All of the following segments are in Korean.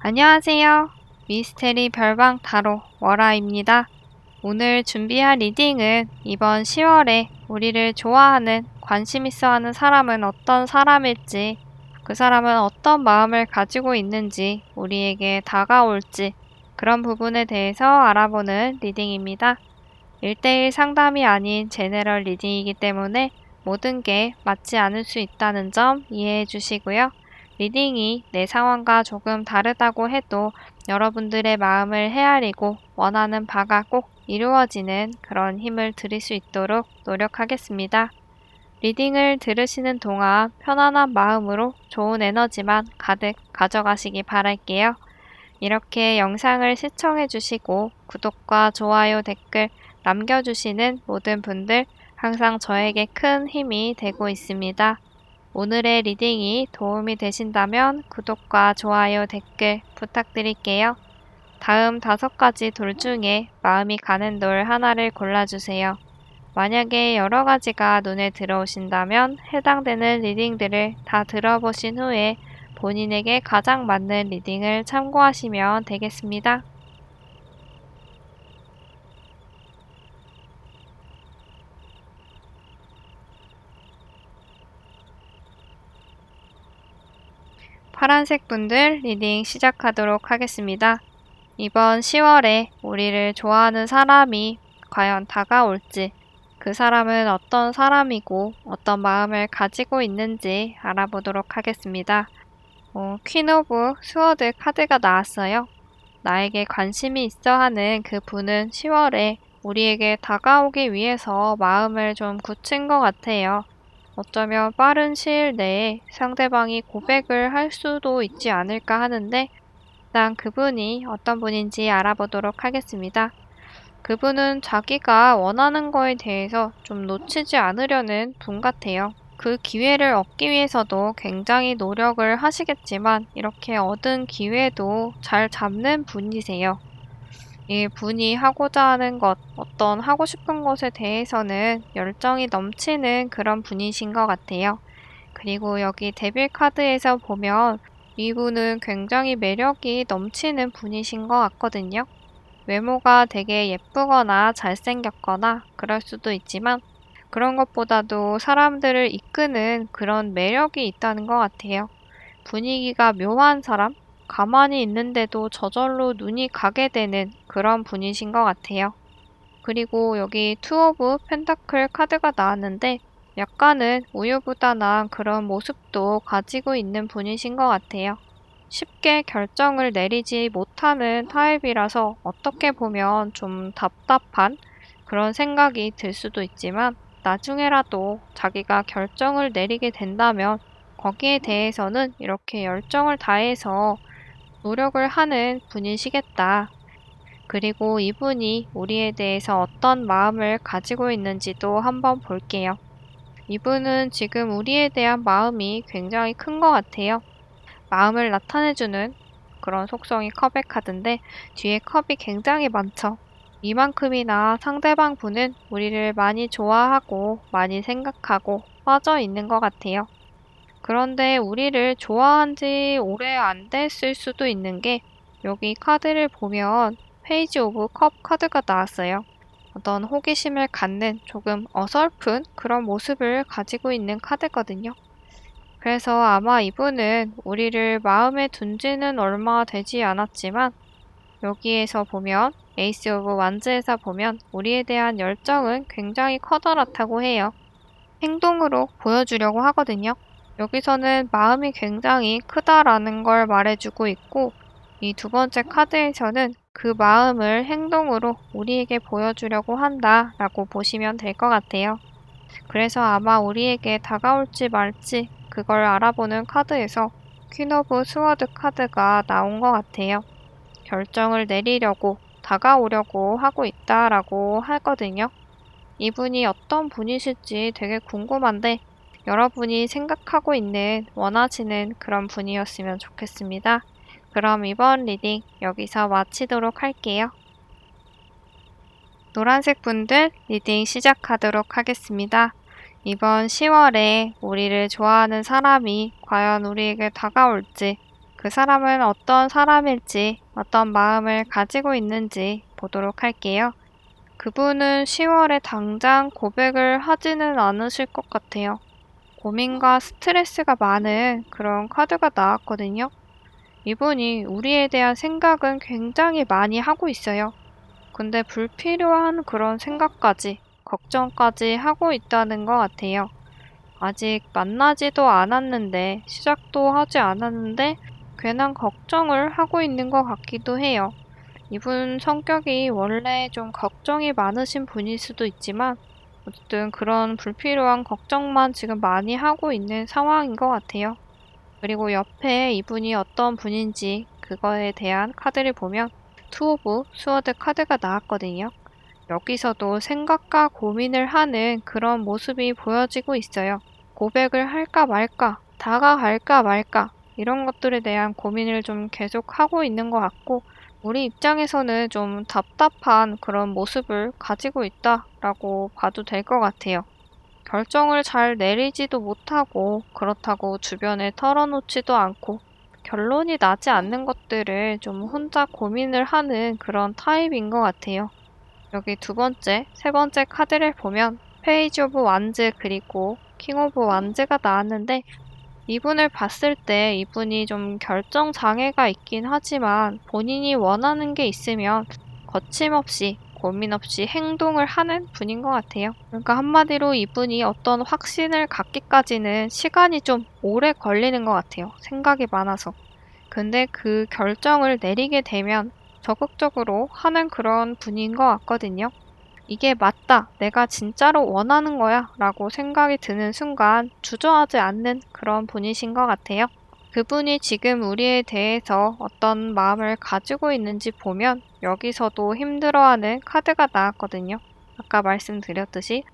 안녕하세요. 미스테리 별방 타로 월아입니다. 오늘 준비한 리딩은 이번 10월에 우리를 좋아하는, 관심 있어 하는 사람은 어떤 사람일지, 그 사람은 어떤 마음을 가지고 있는지, 우리에게 다가올지, 그런 부분에 대해서 알아보는 리딩입니다. 1대1 상담이 아닌 제너럴 리딩이기 때문에 모든 게 맞지 않을 수 있다는 점 이해해 주시고요. 리딩이 내 상황과 조금 다르다고 해도 여러분들의 마음을 헤아리고 원하는 바가 꼭 이루어지는 그런 힘을 드릴 수 있도록 노력하겠습니다. 리딩을 들으시는 동안 편안한 마음으로 좋은 에너지만 가득 가져가시기 바랄게요. 이렇게 영상을 시청해 주시고 구독과 좋아요, 댓글 남겨주시는 모든 분들 항상 저에게 큰 힘이 되고 있습니다. 오늘의 리딩이 도움이 되신다면 구독과 좋아요, 댓글 부탁드릴게요. 다음 5가지 돌 중에 마음이 가는 돌 하나를 골라주세요. 만약에 여러 가지가 눈에 들어오신다면 해당되는 리딩들을 다 들어보신 후에 본인에게 가장 맞는 리딩을 참고하시면 되겠습니다. 파란색 분들 리딩 시작하도록 하겠습니다. 이번 10월에 우리를 좋아하는 사람이 과연 다가올지, 그 사람은 어떤 사람이고 어떤 마음을 가지고 있는지 알아보도록 하겠습니다. 퀸 오브 스워드 카드가 나왔어요. 나에게 관심이 있어 하는 그 분은 10월에 우리에게 다가오기 위해서 마음을 좀 굳힌 것 같아요. 어쩌면 빠른 시일 내에 상대방이 고백을 할 수도 있지 않을까 하는데 일단 그분이 어떤 분인지 알아보도록 하겠습니다. 그분은 자기가 원하는 거에 대해서 좀 놓치지 않으려는 분 같아요. 그 기회를 얻기 위해서도 굉장히 노력을 하시겠지만 이렇게 얻은 기회도 잘 잡는 분이세요. 이 분이 하고자 하는 것, 어떤 하고 싶은 것에 대해서는 열정이 넘치는 그런 분이신 것 같아요. 그리고 여기 데빌 카드에서 보면 이분은 굉장히 매력이 넘치는 분이신 것 같거든요. 외모가 되게 예쁘거나 잘생겼거나 그럴 수도 있지만 그런 것보다도 사람들을 이끄는 그런 매력이 있다는 것 같아요. 분위기가 묘한 사람? 가만히 있는데도 저절로 눈이 가게 되는 그런 분이신 것 같아요. 그리고 여기 투 오브 펜타클 카드가 나왔는데 약간은 우유부단한 그런 모습도 가지고 있는 분이신 것 같아요. 쉽게 결정을 내리지 못하는 타입이라서 어떻게 보면 좀 답답한 그런 생각이 들 수도 있지만 나중에라도 자기가 결정을 내리게 된다면 거기에 대해서는 이렇게 열정을 다해서 노력을 하는 분이시겠다. 그리고 이분이 우리에 대해서 어떤 마음을 가지고 있는지도 한번 볼게요. 이분은 지금 우리에 대한 마음이 굉장히 큰 것 같아요. 마음을 나타내주는 그런 속성이 컵의 카드인데 뒤에 컵이 굉장히 많죠. 이만큼이나 상대방 분은 우리를 많이 좋아하고 많이 생각하고 빠져 있는 것 같아요. 그런데 우리를 좋아한 지 오래 안 됐을 수도 있는 게 여기 카드를 보면 페이지 오브 컵 카드가 나왔어요. 어떤 호기심을 갖는 조금 어설픈 그런 모습을 가지고 있는 카드거든요. 그래서 아마 이분은 우리를 마음에 둔 지는 얼마 되지 않았지만 여기에서 보면 에이스 오브 완즈에서 보면 우리에 대한 열정은 굉장히 커다랗다고 해요. 행동으로 보여주려고 하거든요. 여기서는 마음이 굉장히 크다라는 걸 말해주고 있고 이 2번째 카드에서는 그 마음을 행동으로 우리에게 보여주려고 한다라고 보시면 될 것 같아요. 그래서 아마 우리에게 다가올지 말지 그걸 알아보는 카드에서 퀸 오브 스워드 카드가 나온 것 같아요. 결정을 내리려고 다가오려고 하고 있다라고 하거든요. 이분이 어떤 분이실지 되게 궁금한데 여러분이 생각하고 있는, 원하시는 그런 분이었으면 좋겠습니다. 그럼 이번 리딩 여기서 마치도록 할게요. 노란색 분들 리딩 시작하도록 하겠습니다. 이번 10월에 우리를 좋아하는 사람이 과연 우리에게 다가올지, 그 사람은 어떤 사람일지, 어떤 마음을 가지고 있는지 보도록 할게요. 그분은 10월에 당장 고백을 하지는 않으실 것 같아요. 고민과 스트레스가 많은 그런 카드가 나왔거든요. 이분이 우리에 대한 생각은 굉장히 많이 하고 있어요. 근데 불필요한 그런 생각까지, 걱정까지 하고 있다는 것 같아요. 아직 만나지도 않았는데, 시작도 하지 않았는데, 괜한 걱정을 하고 있는 것 같기도 해요. 이분 성격이 원래 좀 걱정이 많으신 분일 수도 있지만, 어쨌든 그런 불필요한 걱정만 지금 많이 하고 있는 상황인 것 같아요. 그리고 옆에 이분이 어떤 분인지 그거에 대한 카드를 보면 투 오브 스워드 카드가 나왔거든요. 여기서도 생각과 고민을 하는 그런 모습이 보여지고 있어요. 고백을 할까 말까, 다가갈까 말까, 이런 것들에 대한 고민을 좀 계속 하고 있는 것 같고, 우리 입장에서는 좀 답답한 그런 모습을 가지고 있다라고 봐도 될 것 같아요. 결정을 잘 내리지도 못하고, 그렇다고 주변에 털어놓지도 않고, 결론이 나지 않는 것들을 좀 혼자 고민을 하는 그런 타입인 것 같아요. 여기 두 번째, 세 번째 카드를 보면 페이지 오브 완즈 그리고 킹 오브 완즈가 나왔는데 이분을 봤을 때 이분이 좀 결정 장애가 있긴 하지만 본인이 원하는 게 있으면 거침없이 고민 없이 행동을 하는 분인 것 같아요. 그러니까 한마디로 이분이 어떤 확신을 갖기까지는 시간이 좀 오래 걸리는 것 같아요. 생각이 많아서. 근데 그 결정을 내리게 되면 적극적으로 하는 그런 분인 것 같거든요. 이게 맞다, 내가 진짜로 원하는 거야 라고 생각이 드는 순간 주저하지 않는 그런 분이신 것 같아요. 그분이 지금 우리에 대해서 어떤 마음을 가지고 있는지 보면 여기서도 힘들어하는 카드가 나왔거든요. 아까 말씀드렸듯이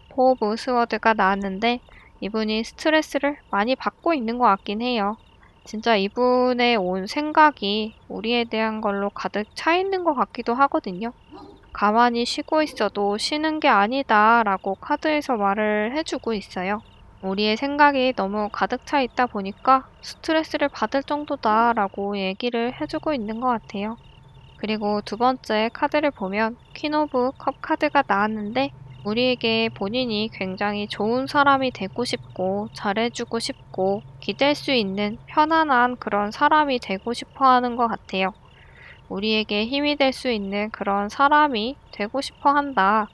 포 오브 스워드가 나왔는데 이분이 스트레스를 많이 받고 있는 것 같긴 해요. 진짜 이분의 온 생각이 우리에 대한 걸로 가득 차 있는 것 같기도 하거든요. 가만히 쉬고 있어도 쉬는 게 아니다 라고 카드에서 말을 해주고 있어요. 우리의 생각이 너무 가득 차 있다 보니까 스트레스를 받을 정도다 라고 얘기를 해주고 있는 것 같아요. 그리고 두 번째 카드를 보면 퀸 오브 컵 카드가 나왔는데 우리에게 본인이 굉장히 좋은 사람이 되고 싶고 잘해주고 싶고 기댈 수 있는 편안한 그런 사람이 되고 싶어 하는 것 같아요. 우리에게 힘이 될 수 있는 그런 사람이 되고 싶어 한다.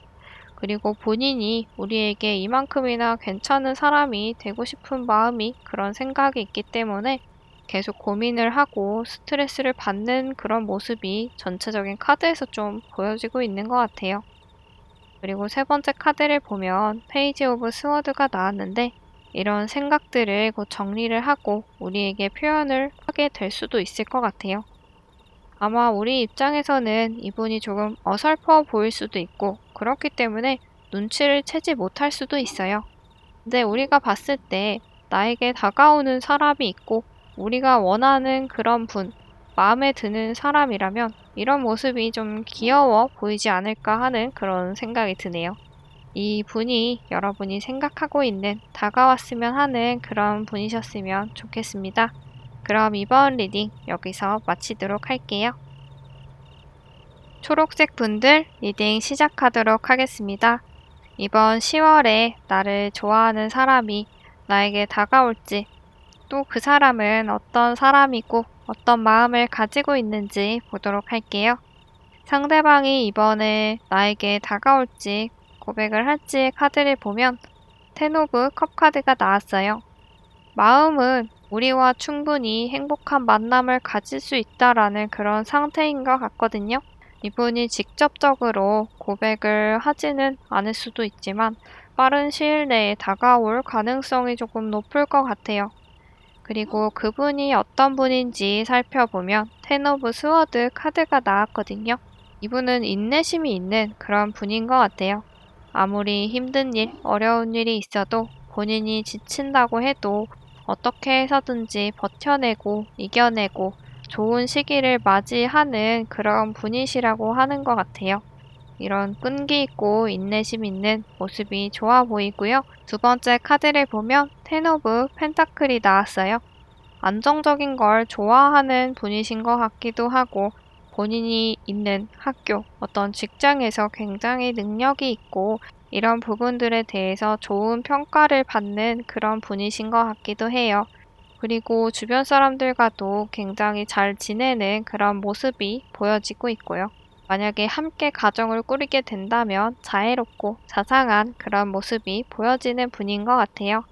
그리고 본인이 우리에게 이만큼이나 괜찮은 사람이 되고 싶은 마음이 그런 생각이 있기 때문에 계속 고민을 하고 스트레스를 받는 그런 모습이 전체적인 카드에서 좀 보여지고 있는 것 같아요. 그리고 세 번째 카드를 보면 페이지 오브 스워드가 나왔는데 이런 생각들을 곧 정리를 하고 우리에게 표현을 하게 될 수도 있을 것 같아요. 아마 우리 입장에서는 이분이 조금 어설퍼 보일 수도 있고 그렇기 때문에 눈치를 채지 못할 수도 있어요. 근데 우리가 봤을 때 나에게 다가오는 사람이 있고 우리가 원하는 그런 분, 마음에 드는 사람이라면 이런 모습이 좀 귀여워 보이지 않을까 하는 그런 생각이 드네요. 이 분이 여러분이 생각하고 있는 다가왔으면 하는 그런 분이셨으면 좋겠습니다. 그럼 이번 리딩 여기서 마치도록 할게요. 초록색 분들 리딩 시작하도록 하겠습니다. 이번 10월에 나를 좋아하는 사람이 나에게 다가올지, 또 그 사람은 어떤 사람이고 어떤 마음을 가지고 있는지 보도록 할게요. 상대방이 이번에 나에게 다가올지 고백을 할지 카드를 보면 텐 오브 컵 카드가 나왔어요. 마음은 우리와 충분히 행복한 만남을 가질 수 있다라는 그런 상태인 것 같거든요. 이분이 직접적으로 고백을 하지는 않을 수도 있지만 빠른 시일 내에 다가올 가능성이 조금 높을 것 같아요. 그리고 그분이 어떤 분인지 살펴보면 텐 오브 스워드 카드가 나왔거든요. 이분은 인내심이 있는 그런 분인 것 같아요. 아무리 힘든 일, 어려운 일이 있어도 본인이 지친다고 해도 어떻게 해서든지 버텨내고 이겨내고 좋은 시기를 맞이하는 그런 분이시라고 하는 것 같아요. 이런 끈기 있고 인내심 있는 모습이 좋아 보이고요. 두 번째 카드를 보면 텐 오브 펜타클이 나왔어요. 안정적인 걸 좋아하는 분이신 것 같기도 하고 본인이 있는 학교, 어떤 직장에서 굉장히 능력이 있고 이런 부분들에 대해서 좋은 평가를 받는 그런 분이신 것 같기도 해요. 그리고 주변 사람들과도 굉장히 잘 지내는 그런 모습이 보여지고 있고요. 만약에 함께 가정을 꾸리게 된다면 자애롭고 자상한 그런 모습이 보여지는 분인 것 같아요.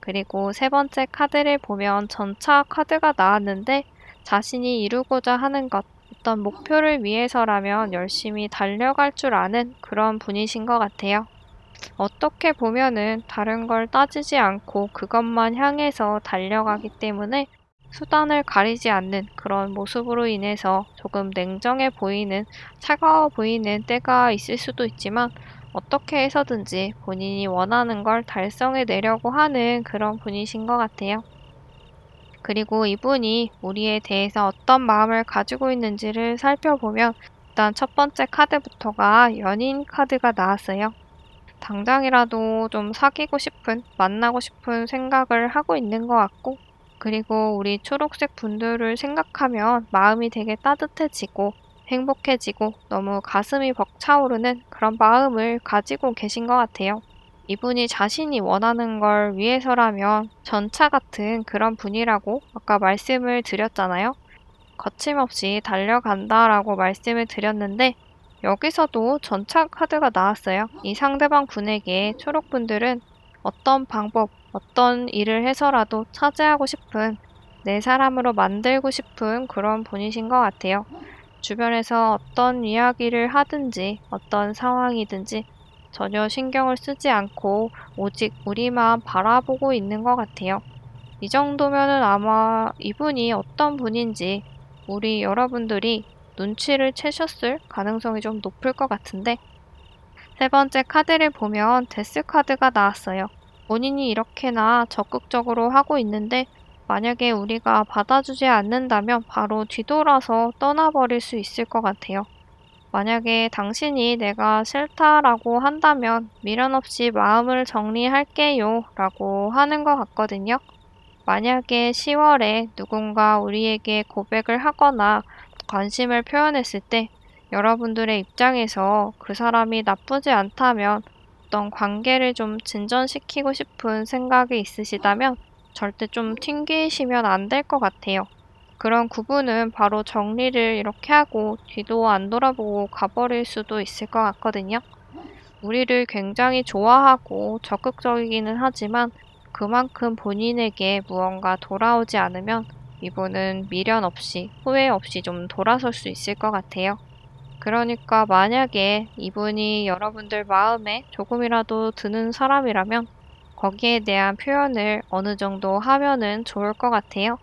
그리고 세 번째 카드를 보면 전차 카드가 나왔는데 자신이 이루고자 하는 것, 어떤 목표를 위해서라면 열심히 달려갈 줄 아는 그런 분이신 것 같아요. 어떻게 보면은 다른 걸 따지지 않고 그것만 향해서 달려가기 때문에 수단을 가리지 않는 그런 모습으로 인해서 조금 냉정해 보이는, 차가워 보이는 때가 있을 수도 있지만 어떻게 해서든지 본인이 원하는 걸 달성해 내려고 하는 그런 분이신 것 같아요. 그리고 이분이 우리에 대해서 어떤 마음을 가지고 있는지를 살펴보면 일단 첫 번째 카드부터가 연인 카드가 나왔어요. 당장이라도 좀 사귀고 싶은, 만나고 싶은 생각을 하고 있는 것 같고, 그리고 우리 초록색 분들을 생각하면 마음이 되게 따뜻해지고, 행복해지고, 너무 가슴이 벅차오르는 그런 마음을 가지고 계신 것 같아요. 이분이 자신이 원하는 걸 위해서라면 전차 같은 그런 분이라고 아까 말씀을 드렸잖아요. 거침없이 달려간다라고 말씀을 드렸는데 여기서도 전차 카드가 나왔어요. 이 상대방 분에게 초록분들은 어떤 방법, 어떤 일을 해서라도 차지하고 싶은, 내 사람으로 만들고 싶은 그런 분이신 것 같아요. 주변에서 어떤 이야기를 하든지, 어떤 상황이든지 전혀 신경을 쓰지 않고 오직 우리만 바라보고 있는 것 같아요. 이 정도면은 아마 이분이 어떤 분인지 우리 여러분들이 눈치를 채셨을 가능성이 좀 높을 것 같은데 세 번째 카드를 보면 데스 카드가 나왔어요. 본인이 이렇게나 적극적으로 하고 있는데 만약에 우리가 받아주지 않는다면 바로 뒤돌아서 떠나버릴 수 있을 것 같아요. 만약에 당신이 내가 싫다라고 한다면 미련 없이 마음을 정리할게요 라고 하는 것 같거든요. 만약에 10월에 누군가 우리에게 고백을 하거나 관심을 표현했을 때 여러분들의 입장에서 그 사람이 나쁘지 않다면 어떤 관계를 좀 진전시키고 싶은 생각이 있으시다면 절대 좀 튕기시면 안 될 것 같아요. 그런 구분은 바로 정리를 이렇게 하고 뒤도 안 돌아보고 가버릴 수도 있을 것 같거든요. 우리를 굉장히 좋아하고 적극적이기는 하지만 그만큼 본인에게 무언가 돌아오지 않으면 이분은 미련 없이 후회 없이 좀 돌아설 수 있을 것 같아요. 그러니까 만약에 이분이 여러분들 마음에 조금이라도 드는 사람이라면 거기에 대한 표현을 어느 정도 하면은 좋을 것 같아요.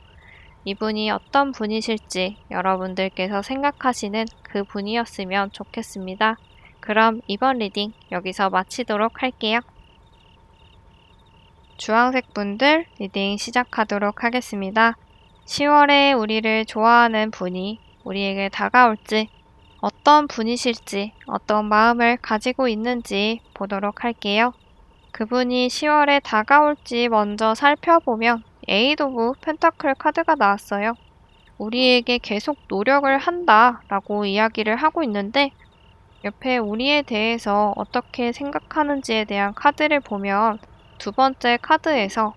이분이 어떤 분이실지 여러분들께서 생각하시는 그 분이었으면 좋겠습니다. 그럼 이번 리딩 여기서 마치도록 할게요. 주황색 분들 리딩 시작하도록 하겠습니다. 10월에 우리를 좋아하는 분이 우리에게 다가올지, 어떤 분이실지, 어떤 마음을 가지고 있는지 보도록 할게요. 그분이 10월에 다가올지 먼저 살펴보면 에이드 오브 펜타클 카드가 나왔어요. 우리에게 계속 노력을 한다 라고 이야기를 하고 있는데 옆에 우리에 대해서 어떻게 생각하는지에 대한 카드를 보면 두 번째 카드에서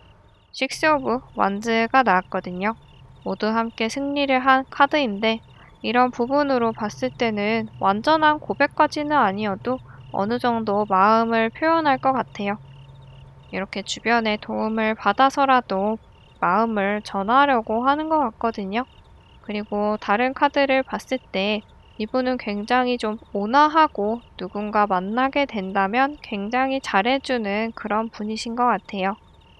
식스 오브 완즈가 나왔거든요. 모두 함께 승리를 한 카드인데 이런 부분으로 봤을 때는 완전한 고백까지는 아니어도 어느 정도 마음을 표현할 것 같아요. 이렇게 주변의 도움을 받아서라도 마음을 전하려고 하는 것 같거든요. 그리고 다른 카드를 봤을 때 이분은 굉장히 좀 온화하고 누군가 만나게 된다면 굉장히 잘해주는 그런 분이신 것 같아요.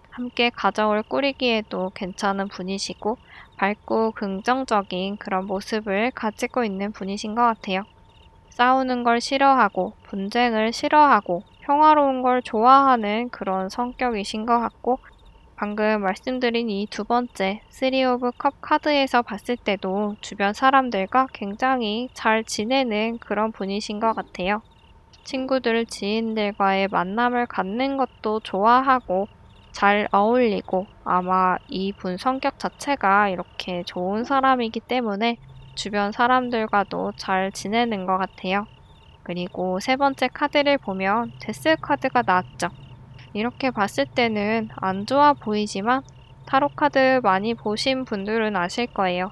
함께 가정을 꾸리기에도 괜찮은 분이시고 밝고 긍정적인 그런 모습을 가지고 있는 분이신 것 같아요. 싸우는 걸 싫어하고 분쟁을 싫어하고 평화로운 걸 좋아하는 그런 성격이신 것 같고 방금 말씀드린 이 두 번째 3 오브 컵 카드에서 봤을 때도 주변 사람들과 굉장히 잘 지내는 그런 분이신 것 같아요. 친구들, 지인들과의 만남을 갖는 것도 좋아하고 잘 어울리고 아마 이분 성격 자체가 이렇게 좋은 사람이기 때문에 주변 사람들과도 잘 지내는 것 같아요. 그리고 세 번째 카드를 보면 데스 카드가 나왔죠. 이렇게 봤을 때는 안 좋아 보이지만 타로 카드 많이 보신 분들은 아실 거예요.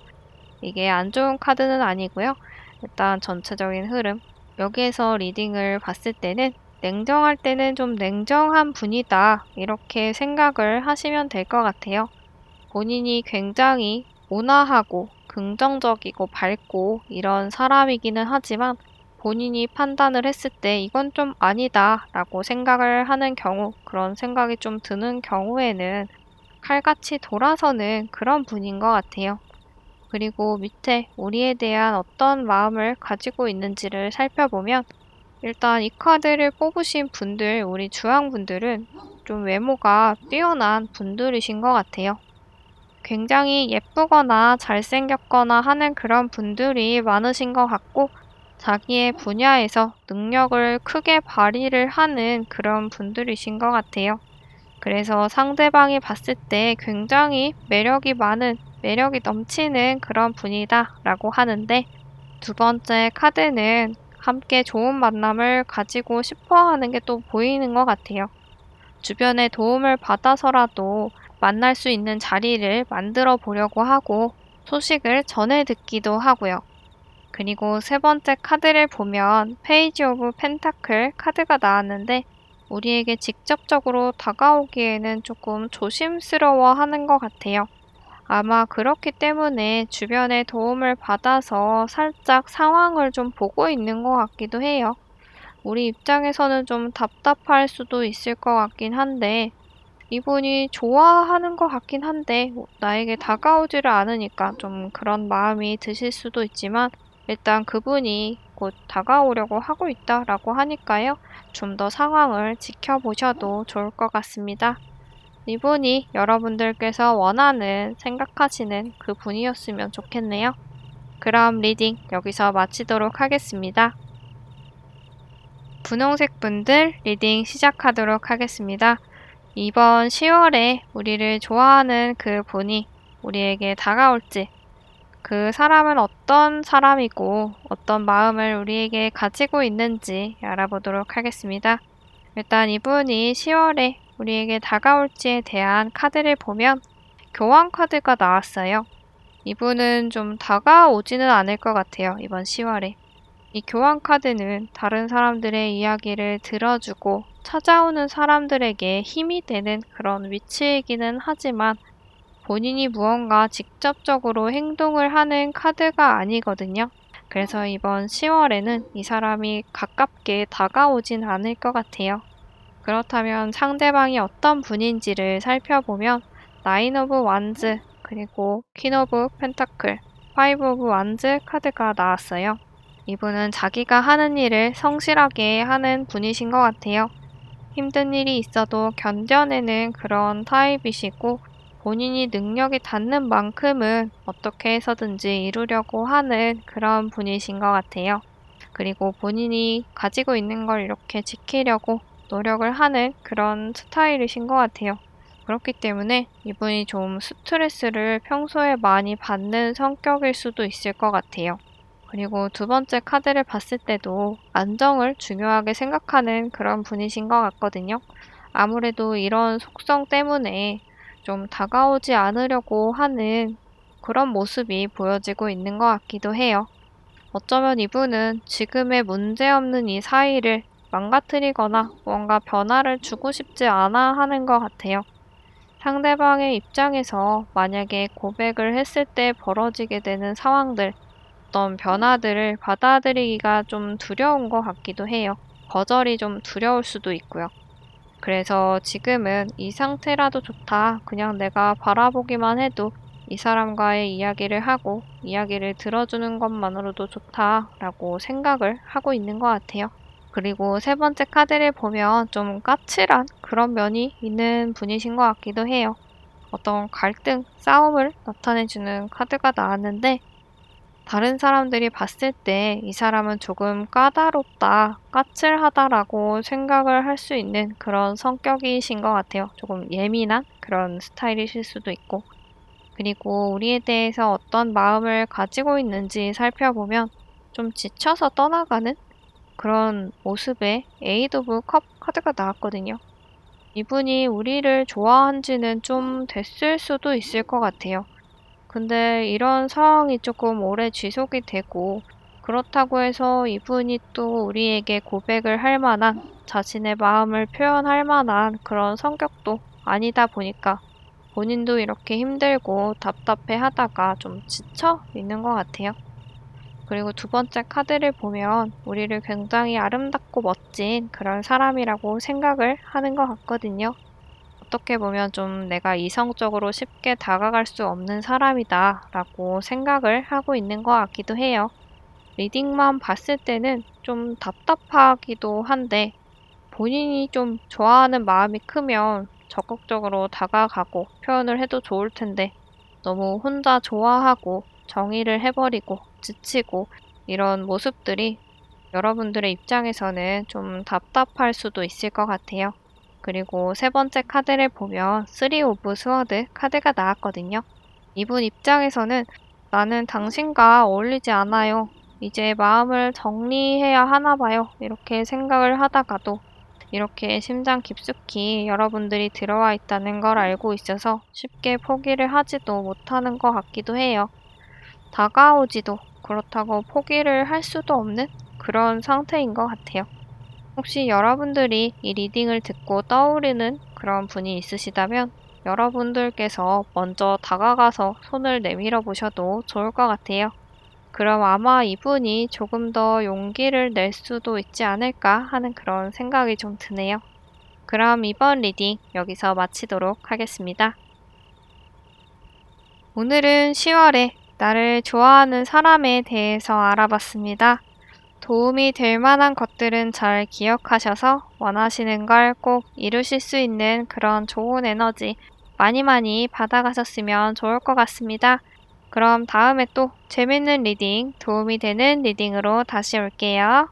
이게 안 좋은 카드는 아니고요. 일단 전체적인 흐름. 여기에서 리딩을 봤을 때는 냉정할 때는 좀 냉정한 분이다. 이렇게 생각을 하시면 될 것 같아요. 본인이 굉장히 온화하고 긍정적이고 밝고 이런 사람이기는 하지만 본인이 판단을 했을 때 이건 좀 아니다 라고 생각을 하는 경우, 그런 생각이 좀 드는 경우에는 칼같이 돌아서는 그런 분인 것 같아요. 그리고 밑에 우리에 대한 어떤 마음을 가지고 있는지를 살펴보면 일단 이 카드를 뽑으신 분들, 우리 주황분들은 좀 외모가 뛰어난 분들이신 것 같아요. 굉장히 예쁘거나 잘생겼거나 하는 그런 분들이 많으신 것 같고 자기의 분야에서 능력을 크게 발휘를 하는 그런 분들이신 것 같아요. 그래서 상대방이 봤을 때 굉장히 매력이 많은, 매력이 넘치는 그런 분이다 라고 하는데 두 번째 카드는 함께 좋은 만남을 가지고 싶어 하는 게 또 보이는 것 같아요. 주변의 도움을 받아서라도 만날 수 있는 자리를 만들어 보려고 하고 소식을 전해 듣기도 하고요. 그리고 세 번째 카드를 보면 페이지 오브 펜타클 카드가 나왔는데 우리에게 직접적으로 다가오기에는 조금 조심스러워 하는 것 같아요. 아마 그렇기 때문에 주변의 도움을 받아서 살짝 상황을 좀 보고 있는 것 같기도 해요. 우리 입장에서는 좀 답답할 수도 있을 것 같긴 한데 이분이 좋아하는 것 같긴 한데 나에게 다가오지를 않으니까 좀 그런 마음이 드실 수도 있지만 일단 그분이 곧 다가오려고 하고 있다라고 하니까요. 좀 더 상황을 지켜보셔도 좋을 것 같습니다. 이분이 여러분들께서 원하는, 생각하시는 그 분이었으면 좋겠네요. 그럼 리딩 여기서 마치도록 하겠습니다. 분홍색 분들 리딩 시작하도록 하겠습니다. 이번 10월에 우리를 좋아하는 그 분이 우리에게 다가올지, 그 사람은 어떤 사람이고 어떤 마음을 우리에게 가지고 있는지 알아보도록 하겠습니다. 일단 이분이 10월에 우리에게 다가올지에 대한 카드를 보면 교환 카드가 나왔어요. 이분은 좀 다가오지는 않을 것 같아요. 이번 10월에. 이 교환 카드는 다른 사람들의 이야기를 들어주고 찾아오는 사람들에게 힘이 되는 그런 위치이기는 하지만 본인이 무언가 직접적으로 행동을 하는 카드가 아니거든요. 그래서 이번 10월에는 이 사람이 가깝게 다가오진 않을 것 같아요. 그렇다면 상대방이 어떤 분인지를 살펴보면 나인 오브 완즈 그리고 퀸 오브 펜타클, 파이브 오브 완즈 카드가 나왔어요. 이분은 자기가 하는 일을 성실하게 하는 분이신 것 같아요. 힘든 일이 있어도 견뎌내는 그런 타입이시고 본인이 능력이 닿는 만큼은 어떻게 해서든지 이루려고 하는 그런 분이신 것 같아요. 그리고 본인이 가지고 있는 걸 이렇게 지키려고 노력을 하는 그런 스타일이신 것 같아요. 그렇기 때문에 이분이 좀 스트레스를 평소에 많이 받는 성격일 수도 있을 것 같아요. 그리고 두 번째 카드를 봤을 때도 안정을 중요하게 생각하는 그런 분이신 것 같거든요. 아무래도 이런 속성 때문에 좀 다가오지 않으려고 하는 그런 모습이 보여지고 있는 것 같기도 해요. 어쩌면 이분은 지금의 문제없는 이 사이를 망가뜨리거나 뭔가 변화를 주고 싶지 않아 하는 것 같아요. 상대방의 입장에서 만약에 고백을 했을 때 벌어지게 되는 상황들, 어떤 변화들을 받아들이기가 좀 두려운 것 같기도 해요. 거절이 좀 두려울 수도 있고요. 그래서 지금은 이 상태라도 좋다. 그냥 내가 바라보기만 해도 이 사람과의 이야기를 하고 이야기를 들어주는 것만으로도 좋다라고 생각을 하고 있는 것 같아요. 그리고 세 번째 카드를 보면 좀 까칠한 그런 면이 있는 분이신 것 같기도 해요. 어떤 갈등, 싸움을 나타내주는 카드가 나왔는데 다른 사람들이 봤을 때 이 사람은 조금 까다롭다, 까칠하다라고 생각을 할 수 있는 그런 성격이신 것 같아요. 조금 예민한 그런 스타일이실 수도 있고. 그리고 우리에 대해서 어떤 마음을 가지고 있는지 살펴보면 좀 지쳐서 떠나가는 그런 모습의 에이드 오브 컵 카드가 나왔거든요. 이분이 우리를 좋아한 지는 좀 됐을 수도 있을 것 같아요. 근데 이런 상황이 조금 오래 지속이 되고 그렇다고 해서 이분이 또 우리에게 고백을 할 만한 자신의 마음을 표현할 만한 그런 성격도 아니다 보니까 본인도 이렇게 힘들고 답답해 하다가 좀 지쳐 있는 것 같아요. 그리고 두 번째 카드를 보면 우리를 굉장히 아름답고 멋진 그런 사람이라고 생각을 하는 것 같거든요. 어떻게 보면 좀 내가 이성적으로 쉽게 다가갈 수 없는 사람이다 라고 생각을 하고 있는 것 같기도 해요. 리딩만 봤을 때는 좀 답답하기도 한데 본인이 좀 좋아하는 마음이 크면 적극적으로 다가가고 표현을 해도 좋을 텐데 너무 혼자 좋아하고 정의를 해버리고 지치고 이런 모습들이 여러분들의 입장에서는 좀 답답할 수도 있을 것 같아요. 그리고 세 번째 카드를 보면 3 오브 스워드 카드가 나왔거든요. 이분 입장에서는 나는 당신과 어울리지 않아요. 이제 마음을 정리해야 하나 봐요. 이렇게 생각을 하다가도 이렇게 심장 깊숙이 여러분들이 들어와 있다는 걸 알고 있어서 쉽게 포기를 하지도 못하는 것 같기도 해요. 다가오지도 그렇다고 포기를 할 수도 없는 그런 상태인 것 같아요. 혹시 여러분들이 이 리딩을 듣고 떠오르는 그런 분이 있으시다면 여러분들께서 먼저 다가가서 손을 내밀어 보셔도 좋을 것 같아요. 그럼 아마 이분이 조금 더 용기를 낼 수도 있지 않을까 하는 그런 생각이 좀 드네요. 그럼 이번 리딩 여기서 마치도록 하겠습니다. 오늘은 10월에 나를 좋아하는 사람에 대해서 알아봤습니다. 도움이 될 만한 것들은 잘 기억하셔서 원하시는 걸 꼭 이루실 수 있는 그런 좋은 에너지 많이 많이 받아가셨으면 좋을 것 같습니다. 그럼 다음에 또 재밌는 리딩, 도움이 되는 리딩으로 다시 올게요.